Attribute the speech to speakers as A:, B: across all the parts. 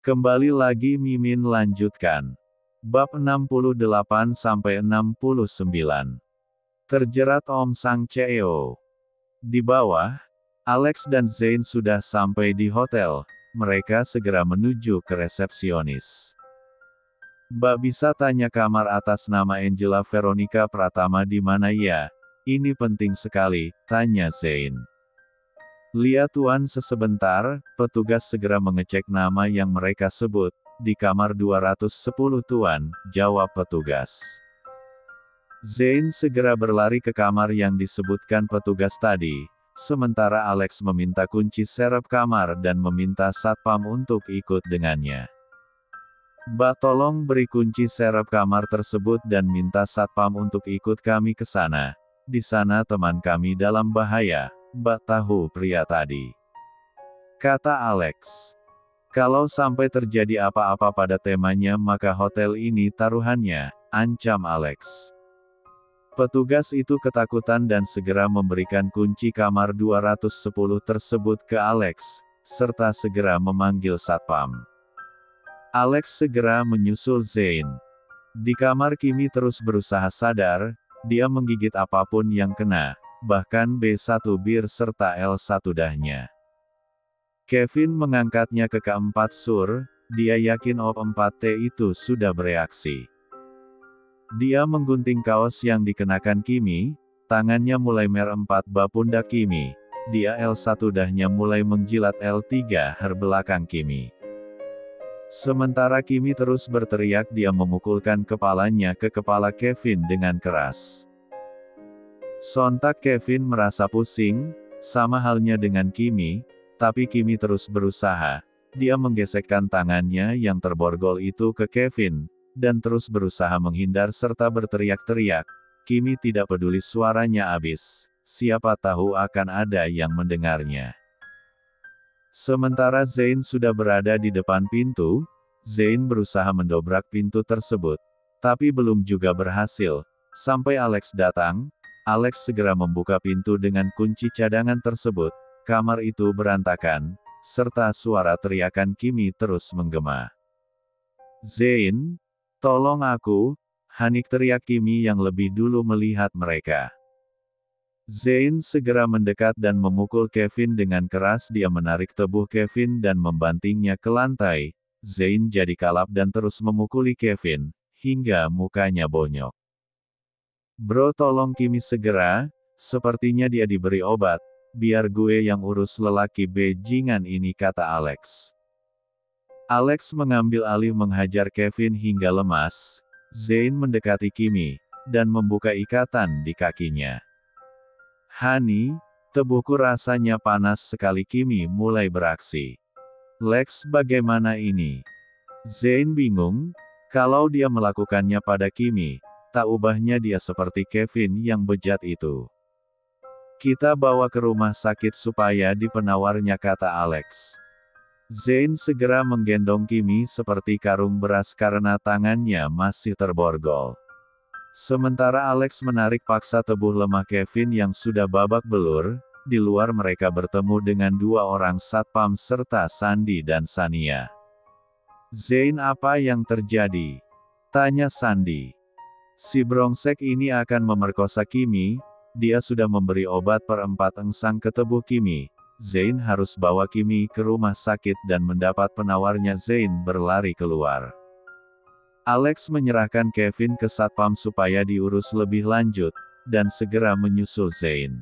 A: Kembali lagi Mimin lanjutkan. Bab 68-69. Terjerat Om Sang Cheo. Di bawah, Alex dan Zain sudah sampai di hotel. Mereka segera menuju ke resepsionis. Mbak bisa tanya kamar atas nama Angela Veronica Pratama di mana ya? Ini penting sekali, tanya Zain. Lihat Tuan sebentar, petugas segera mengecek nama yang mereka sebut, di kamar 210 Tuan, jawab petugas. Zain segera berlari ke kamar yang disebutkan petugas tadi, sementara Alex meminta kunci serep kamar dan meminta satpam untuk ikut dengannya. Mbak tolong beri kunci serep kamar tersebut dan minta satpam untuk ikut kami ke sana. Di sana teman kami dalam bahaya. Mbak tahu pria tadi, kata Alex. Kalau sampai terjadi apa-apa pada temanya maka hotel ini taruhannya, ancam Alex. Petugas itu ketakutan dan segera memberikan kunci kamar 210 tersebut ke Alex, serta segera memanggil satpam. Alex segera menyusul Zain. Di kamar Kimi terus berusaha sadar, dia menggigit apapun yang kena. Bahkan B1 bir serta L1 dahnya. Kevin mengangkatnya ke K4 sur, dia yakin OP4T itu sudah bereaksi. Dia menggunting kaos yang dikenakan Kimi, tangannya mulai mer-4 bab pundak Kimi, dia L1 dahnya mulai menjilat L3 her belakang Kimi. Sementara Kimi terus berteriak dia memukulkan kepalanya ke kepala Kevin dengan keras. Sontak Kevin merasa pusing, sama halnya dengan Kimi, tapi Kimi terus berusaha. Dia menggesekkan tangannya yang terborgol itu ke Kevin, dan terus berusaha menghindar serta berteriak-teriak. Kimi tidak peduli suaranya habis, siapa tahu akan ada yang mendengarnya. Sementara Zain sudah berada di depan pintu, Zain berusaha mendobrak pintu tersebut, tapi belum juga berhasil. Sampai Alex datang, Alex segera membuka pintu dengan kunci cadangan tersebut, kamar itu berantakan, serta suara teriakan Kimi terus menggema. Zain, tolong aku, Hanik teriak Kimi yang lebih dulu melihat mereka. Zain segera mendekat dan memukul Kevin dengan keras dia menarik tubuh Kevin dan membantingnya ke lantai, Zain jadi kalap dan terus memukuli Kevin, hingga mukanya bonyok. Bro tolong Kimi segera, sepertinya dia diberi obat, biar gue yang urus lelaki bajingan ini kata Alex. Alex mengambil alih menghajar Kevin hingga lemas, Zain mendekati Kimi, dan membuka ikatan di kakinya. Hani, tubuhku rasanya panas sekali Kimi mulai beraksi. Lex bagaimana ini? Zain bingung, kalau dia melakukannya pada Kimi, tak ubahnya dia seperti Kevin yang bejat itu. Kita bawa ke rumah sakit supaya dipenawarnya kata Alex. Zain segera menggendong Kimi seperti karung beras karena tangannya masih terborgol. Sementara Alex menarik paksa tubuh lemah Kevin yang sudah babak belur, di luar mereka bertemu dengan dua orang satpam serta Sandi dan Sania. Zain apa yang terjadi? Tanya Sandi. Si brengsek ini akan memerkosa Kimi, dia sudah memberi obat per-4 engsang ke tubuh Kimi. Zain harus bawa Kimi ke rumah sakit dan mendapat penawarnya Zain berlari keluar. Alex menyerahkan Kevin ke satpam supaya diurus lebih lanjut, dan segera menyusul Zain.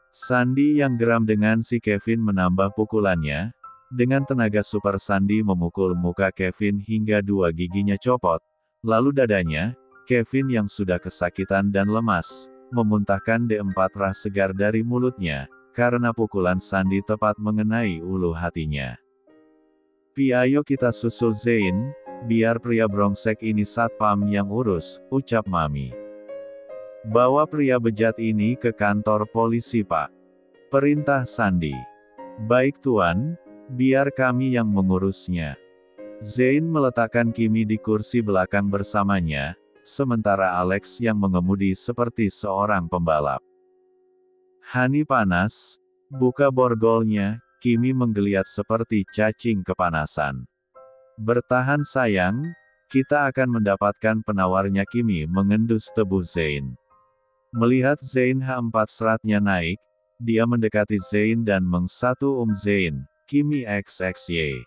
A: Sandi yang geram dengan si Kevin menambah pukulannya, dengan tenaga super Sandi memukul muka Kevin hingga dua giginya copot, lalu dadanya, Kevin yang sudah kesakitan dan lemas, memuntahkan D4 rah segar dari mulutnya, karena pukulan Sandi tepat mengenai ulu hatinya. Pi ayo kita susul Zain, biar pria brengsek ini satpam yang urus, ucap Mami. Bawa pria bejat ini ke kantor polisi Pak. Perintah Sandi. Baik Tuan, biar kami yang mengurusnya. Zain meletakkan Kimi di kursi belakang bersamanya, sementara Alex yang mengemudi seperti seorang pembalap. Hani panas, buka borgolnya, Kimi menggeliat seperti cacing kepanasan. Bertahan sayang, kita akan mendapatkan penawarnya. Kimi mengendus tubuh Zain. Melihat Zain H4 seratnya naik, dia mendekati Zain dan meng-1 Zain, Kimi XXY.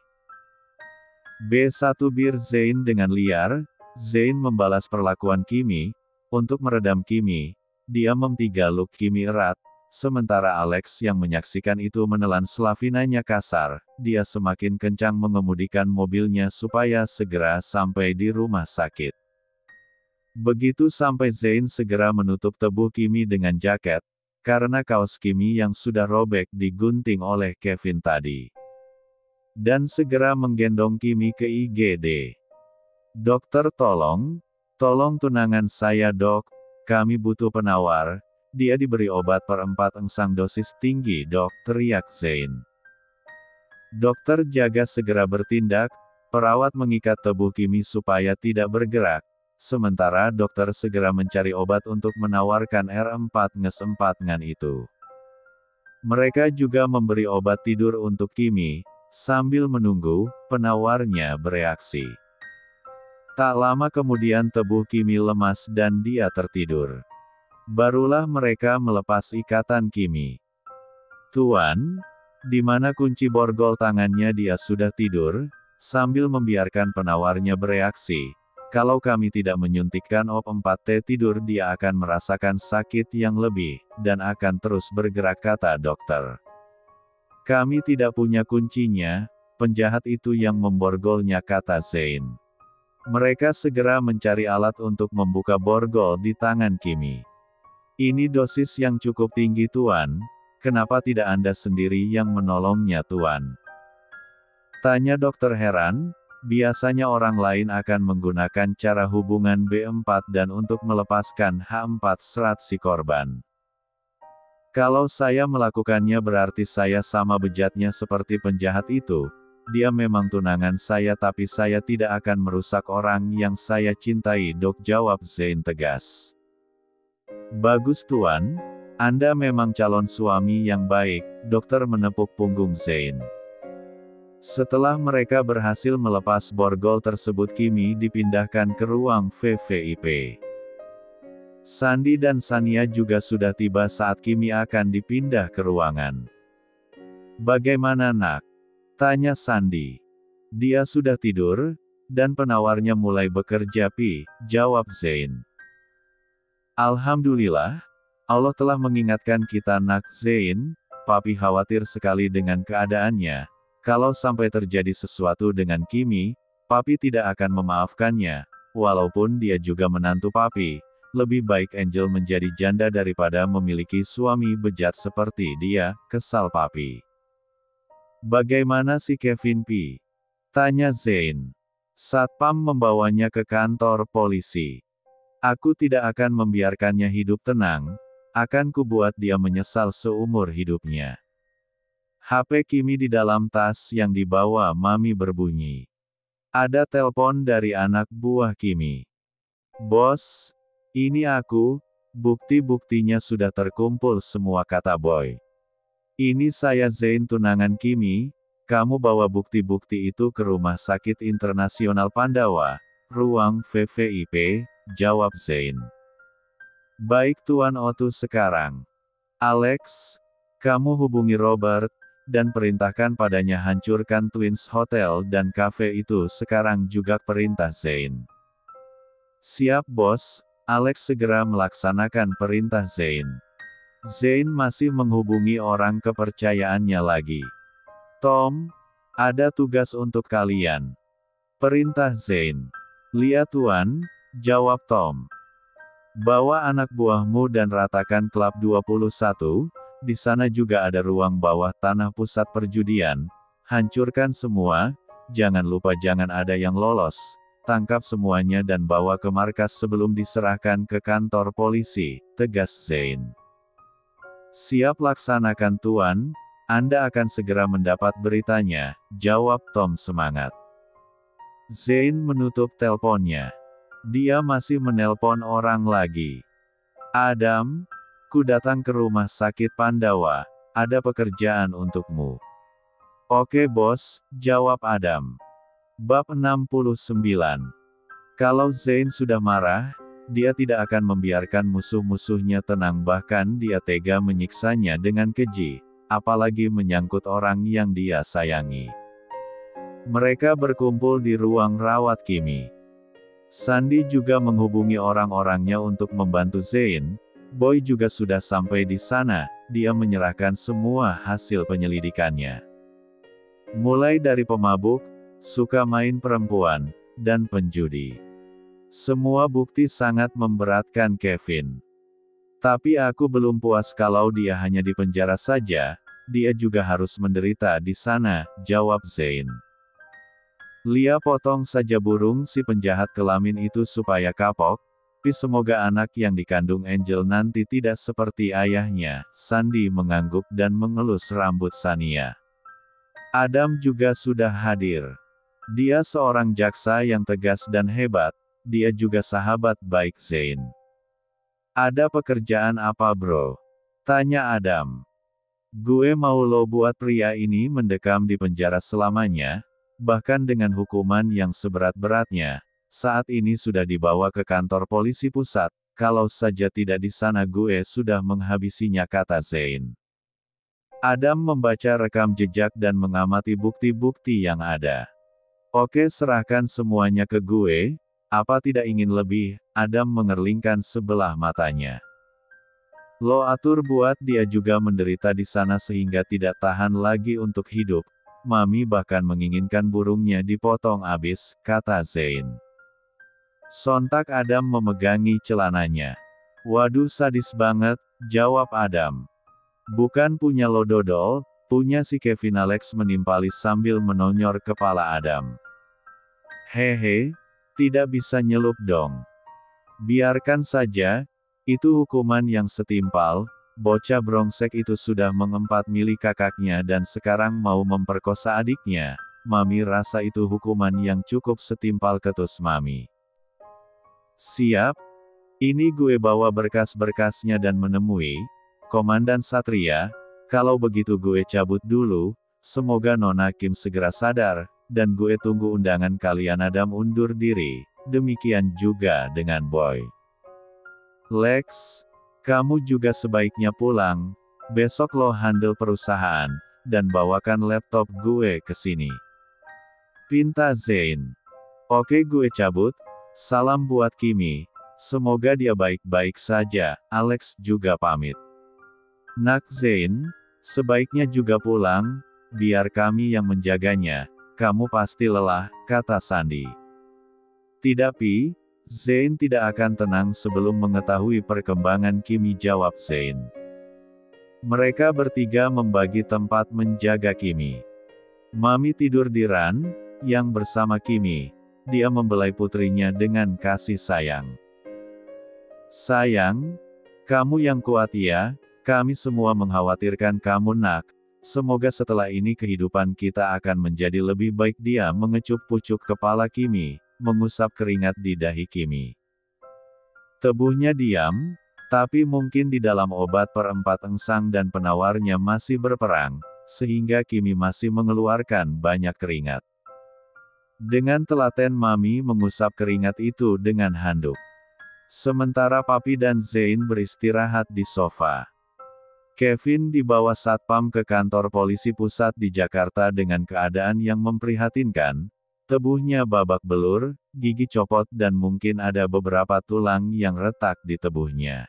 A: B1 bir Zain dengan liar, Zain membalas perlakuan Kimi. Untuk meredam Kimi, dia mem-3 luk Kimi erat, sementara Alex yang menyaksikan itu menelan Slavinanya kasar. Dia semakin kencang mengemudikan mobilnya supaya segera sampai di rumah sakit. Begitu sampai Zain segera menutup tubuh Kimi dengan jaket, karena kaos Kimi yang sudah robek digunting oleh Kevin tadi. Dan segera menggendong Kimi ke IGD. Dokter tolong tunangan saya dok, kami butuh penawar. Dia diberi obat per 4 engsang dosis tinggi dok, teriak Zain. Dokter jaga segera bertindak, perawat mengikat tubuh Kimi supaya tidak bergerak, sementara dokter segera mencari obat untuk menawarkan R4-4-ngan itu. Mereka juga memberi obat tidur untuk Kimi, sambil menunggu penawarnya bereaksi. Tak lama kemudian tubuh Kimi lemas dan dia tertidur. Barulah mereka melepas ikatan Kimi. Tuan, di mana kunci borgol tangannya? Dia sudah tidur, sambil membiarkan penawarnya bereaksi. Kalau kami tidak menyuntikkan OP4T tidur dia akan merasakan sakit yang lebih, dan akan terus bergerak kata dokter. Kami tidak punya kuncinya, penjahat itu yang memborgolnya kata Zain. Mereka segera mencari alat untuk membuka borgol di tangan Kimi. Ini dosis yang cukup tinggi tuan, kenapa tidak Anda sendiri yang menolongnya tuan? Tanya dokter heran, biasanya orang lain akan menggunakan cara hubungan B4 dan untuk melepaskan H4 serat si korban. Kalau saya melakukannya berarti saya sama bejatnya seperti penjahat itu. Dia memang tunangan saya tapi saya tidak akan merusak orang yang saya cintai dok, jawab Zain tegas. Bagus tuan, Anda memang calon suami yang baik, dokter menepuk punggung Zain. Setelah mereka berhasil melepas borgol tersebut Kimi dipindahkan ke ruang VVIP. Sandi dan Sania juga sudah tiba saat Kimi akan dipindah ke ruangan. Bagaimana nak? Tanya Sandi. Dia sudah tidur, dan penawarnya mulai bekerja jawab Zain. Alhamdulillah, Allah telah mengingatkan kita nak Zain, papi khawatir sekali dengan keadaannya, kalau sampai terjadi sesuatu dengan Kimi, papi tidak akan memaafkannya, walaupun dia juga menantu papi, lebih baik Angel menjadi janda daripada memiliki suami bejat seperti dia, kesal papi. Bagaimana si Kevin Tanya Zain. Satpam membawanya ke kantor polisi. Aku tidak akan membiarkannya hidup tenang, akan kubuat dia menyesal seumur hidupnya. HP Kimi di dalam tas yang dibawa Mami berbunyi. Ada telepon dari anak buah Kimi. Bos, ini aku, bukti-buktinya sudah terkumpul semua kata Boy. Ini saya Zain tunangan Kimi, kamu bawa bukti-bukti itu ke Rumah Sakit Internasional Pandawa, ruang VVIP, jawab Zain. Baik Tuan Otu sekarang. Alex, kamu hubungi Robert, dan perintahkan padanya hancurkan Twins Hotel dan cafe itu sekarang juga, perintah Zain. Siap bos, Alex segera melaksanakan perintah Zain. Zain masih menghubungi orang kepercayaannya lagi. Tom, ada tugas untuk kalian. Perintah Zain. Lihat Tuan, jawab Tom. Bawa anak buahmu dan ratakan klub 21, di sana juga ada ruang bawah tanah pusat perjudian, hancurkan semua, jangan lupa jangan ada yang lolos, tangkap semuanya dan bawa ke markas sebelum diserahkan ke kantor polisi, tegas Zain. Siap laksanakan Tuan, Anda akan segera mendapat beritanya, jawab Tom semangat. Zain menutup teleponnya. Dia masih menelpon orang lagi. Adam, ku datang ke rumah sakit Pandawa, ada pekerjaan untukmu. Oke bos, jawab Adam. Bab 69. Kalau Zane sudah marah, dia tidak akan membiarkan musuh-musuhnya tenang, bahkan dia tega menyiksanya dengan keji, apalagi menyangkut orang yang dia sayangi. Mereka berkumpul di ruang rawat Kimi. Sandy juga menghubungi orang-orangnya untuk membantu Zane. Boy juga sudah sampai di sana, dia menyerahkan semua hasil penyelidikannya. Mulai dari pemabuk, suka main perempuan, dan penjudi. Semua bukti sangat memberatkan Kevin. Tapi aku belum puas kalau dia hanya dipenjara saja, dia juga harus menderita di sana, jawab Zane. Lia potong saja burung si penjahat kelamin itu supaya kapok, tapi semoga anak yang dikandung Angel nanti tidak seperti ayahnya. Sandy mengangguk dan mengelus rambut Sania. Adam juga sudah hadir. Dia seorang jaksa yang tegas dan hebat, dia juga sahabat baik Zane. Ada pekerjaan apa bro? Tanya Adam. Gue mau lo buat pria ini mendekam di penjara selamanya, bahkan dengan hukuman yang seberat-beratnya. Saat ini sudah dibawa ke kantor polisi pusat, kalau saja tidak di sana gue sudah menghabisinya, kata Zane. Adam membaca rekam jejak dan mengamati bukti-bukti yang ada. Oke, serahkan semuanya ke gue, apa tidak ingin lebih? Adam mengerlingkan sebelah matanya. Lo atur buat dia juga menderita di sana sehingga tidak tahan lagi untuk hidup. Mami bahkan menginginkan burungnya dipotong abis, kata Zane. Sontak Adam memegangi celananya. Waduh, sadis banget, jawab Adam. Bukan punya lo dodol, punya si Kevin, Alex menimpali sambil menonyor kepala Adam. Hehe, tidak bisa nyelup dong. Biarkan saja, itu hukuman yang setimpal. Bocah brengsek itu sudah mengempat milik kakaknya dan sekarang mau memperkosa adiknya. Mami rasa itu hukuman yang cukup setimpal, ketus Mami. Siap? Ini gue bawa berkas-berkasnya dan menemui Komandan Satria. Kalau begitu gue cabut dulu, semoga Nona Kim segera sadar, dan gue tunggu undangan kalian. Adam undur diri, demikian juga dengan Boy. Lex, kamu juga sebaiknya pulang, besok lo handle perusahaan, dan bawakan laptop gue ke sini. Pinta Zane. Oke, gue cabut, salam buat Kimi, semoga dia baik-baik saja. Alex juga pamit. Nak Zane, sebaiknya juga pulang, biar kami yang menjaganya, kamu pasti lelah, kata Sandy. Tidak Pi, Zane tidak akan tenang sebelum mengetahui perkembangan Kimi, jawab Zane. Mereka bertiga membagi tempat menjaga Kimi. Mami tidur di ran, yang bersama Kimi. Dia membelai putrinya dengan kasih sayang. Sayang, kamu yang kuat ya, kami semua mengkhawatirkan kamu nak. Semoga setelah ini kehidupan kita akan menjadi lebih baik. Dia mengecup pucuk kepala Kimi, mengusap keringat di dahi Kimi. Tubuhnya diam, tapi mungkin di dalam obat perempat engsang dan penawarnya masih berperang, sehingga Kimi masih mengeluarkan banyak keringat. Dengan telaten Mami mengusap keringat itu dengan handuk. Sementara Papi dan Zane beristirahat di sofa. Kevin dibawa satpam ke kantor polisi pusat di Jakarta dengan keadaan yang memprihatinkan. Tubuhnya babak belur, gigi copot dan mungkin ada beberapa tulang yang retak di tubuhnya.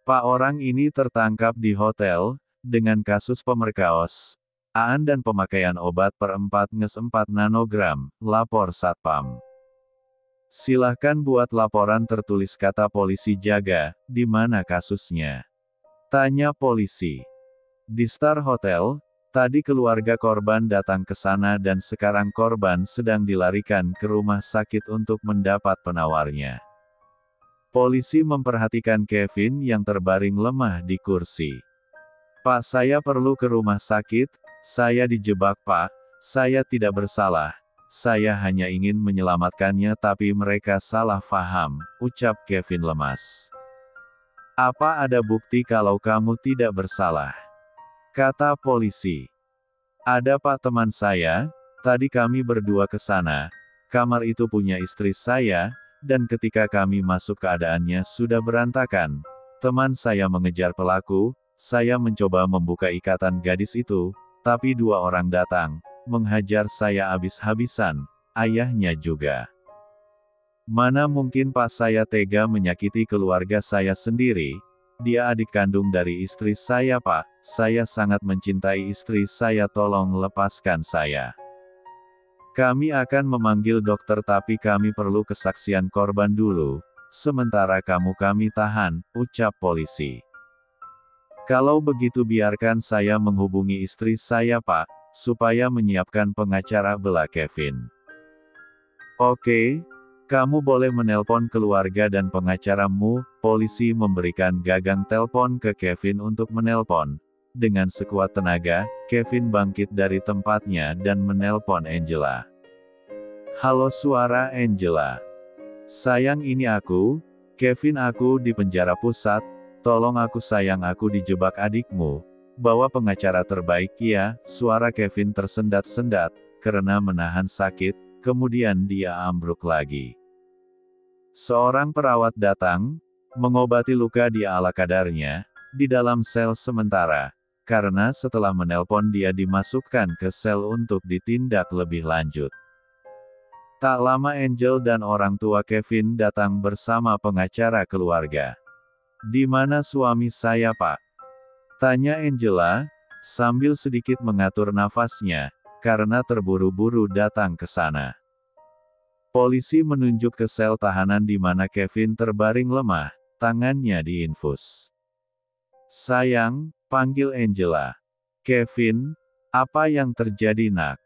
A: Pak orang ini tertangkap di hotel, dengan kasus pemerkosaan dan pemakaian obat per-4 nges 4 nanogram, lapor satpam. Silahkan buat laporan tertulis, kata polisi jaga. Di mana kasusnya? Tanya polisi. Di Star Hotel, tadi keluarga korban datang ke sana dan sekarang korban sedang dilarikan ke rumah sakit untuk mendapat penawarnya. Polisi memperhatikan Kevin yang terbaring lemah di kursi. Pak, saya perlu ke rumah sakit, saya dijebak Pak, saya tidak bersalah, saya hanya ingin menyelamatkannya tapi mereka salah paham, ucap Kevin lemas. Apa ada bukti kalau kamu tidak bersalah? Kata polisi. Ada Pak, teman saya, tadi kami berdua ke sana. Kamar itu punya istri saya, dan ketika kami masuk keadaannya sudah berantakan. Teman saya mengejar pelaku, saya mencoba membuka ikatan gadis itu, tapi dua orang datang, menghajar saya habis-habisan, ayahnya juga. Mana mungkin Pak saya tega menyakiti keluarga saya sendiri. Dia adik kandung dari istri saya Pak, saya sangat mencintai istri saya, tolong lepaskan saya. Kami akan memanggil dokter tapi kami perlu kesaksian korban dulu, sementara kami tahan, ucap polisi. Kalau begitu biarkan saya menghubungi istri saya Pak, supaya menyiapkan pengacara, bela Kevin. Oke. Kamu boleh menelpon keluarga dan pengacaramu. Polisi memberikan gagang telepon ke Kevin untuk menelpon. Dengan sekuat tenaga, Kevin bangkit dari tempatnya dan menelpon Angela. Halo, suara Angela. Sayang, ini aku, Kevin, aku di penjara pusat. Tolong aku sayang, aku dijebak adikmu. Bawa pengacara terbaik ya. Suara Kevin tersendat-sendat, karena menahan sakit, kemudian dia ambruk lagi. Seorang perawat datang, mengobati luka dia ala kadarnya, di dalam sel sementara, karena setelah menelpon dia dimasukkan ke sel untuk ditindak lebih lanjut. Tak lama Angel dan orang tua Kevin datang bersama pengacara keluarga. Di mana suami saya Pak? Tanya Angela, sambil sedikit mengatur nafasnya, karena terburu-buru datang ke sana. Polisi menunjuk ke sel tahanan di mana Kevin terbaring lemah, tangannya diinfus. Sayang, panggil Angela. Kevin, apa yang terjadi nak?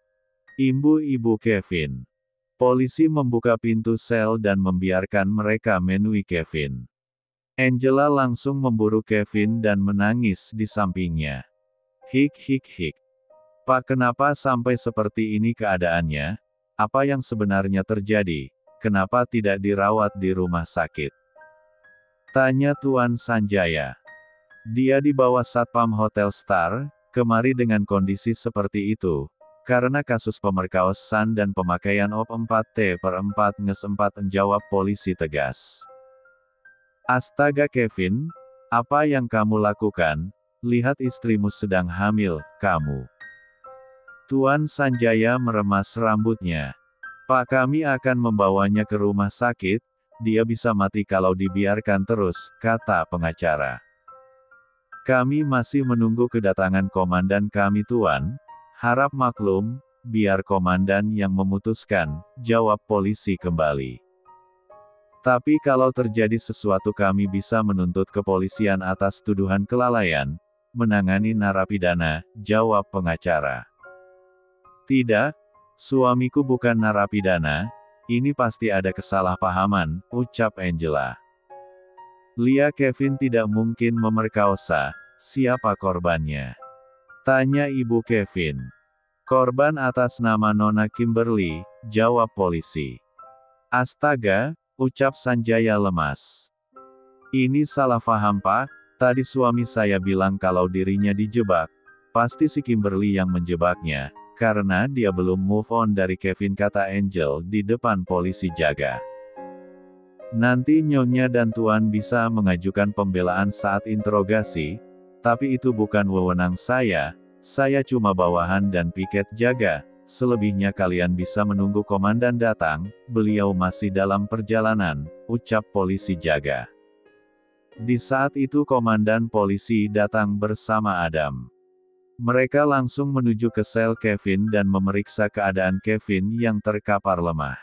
A: Ibu Kevin. Polisi membuka pintu sel dan membiarkan mereka menemui Kevin. Angela langsung memburu Kevin dan menangis di sampingnya. Hik. Pak, kenapa sampai seperti ini keadaannya? Apa yang sebenarnya terjadi? Kenapa tidak dirawat di rumah sakit? Tanya Tuan Sanjaya. Dia dibawa Satpam Hotel Star kemari dengan kondisi seperti itu, karena kasus pemerkosaan dan pemakaian OP4T/4/4, jawab polisi tegas. Astaga Kevin, apa yang kamu lakukan? Lihat istrimu sedang hamil, kamu. Tuan Sanjaya meremas rambutnya. Pak, kami akan membawanya ke rumah sakit, dia bisa mati kalau dibiarkan terus, kata pengacara. Kami masih menunggu kedatangan komandan kami Tuan, harap maklum, biar komandan yang memutuskan, jawab polisi kembali. Tapi kalau terjadi sesuatu kami bisa menuntut kepolisian atas tuduhan kelalaian, menangani narapidana, jawab pengacara. Tidak, suamiku bukan narapidana, ini pasti ada kesalahpahaman, ucap Angela. Lia, Kevin tidak mungkin memerkosa, siapa korbannya? Tanya ibu Kevin. Korban atas nama Nona Kimberly, jawab polisi. Astaga, ucap Sanjaya lemas. Ini salah paham Pak, tadi suami saya bilang kalau dirinya dijebak, pasti si Kimberly yang menjebaknya. Karena dia belum move on dari Kevin, kata Angel di depan polisi jaga. Nanti Nyonya dan Tuan bisa mengajukan pembelaan saat interogasi, tapi itu bukan wewenang saya cuma bawahan dan piket jaga, selebihnya kalian bisa menunggu komandan datang, beliau masih dalam perjalanan, ucap polisi jaga. Di saat itu komandan polisi datang bersama Adam. Mereka langsung menuju ke sel Kevin dan memeriksa keadaan Kevin yang terkapar lemah.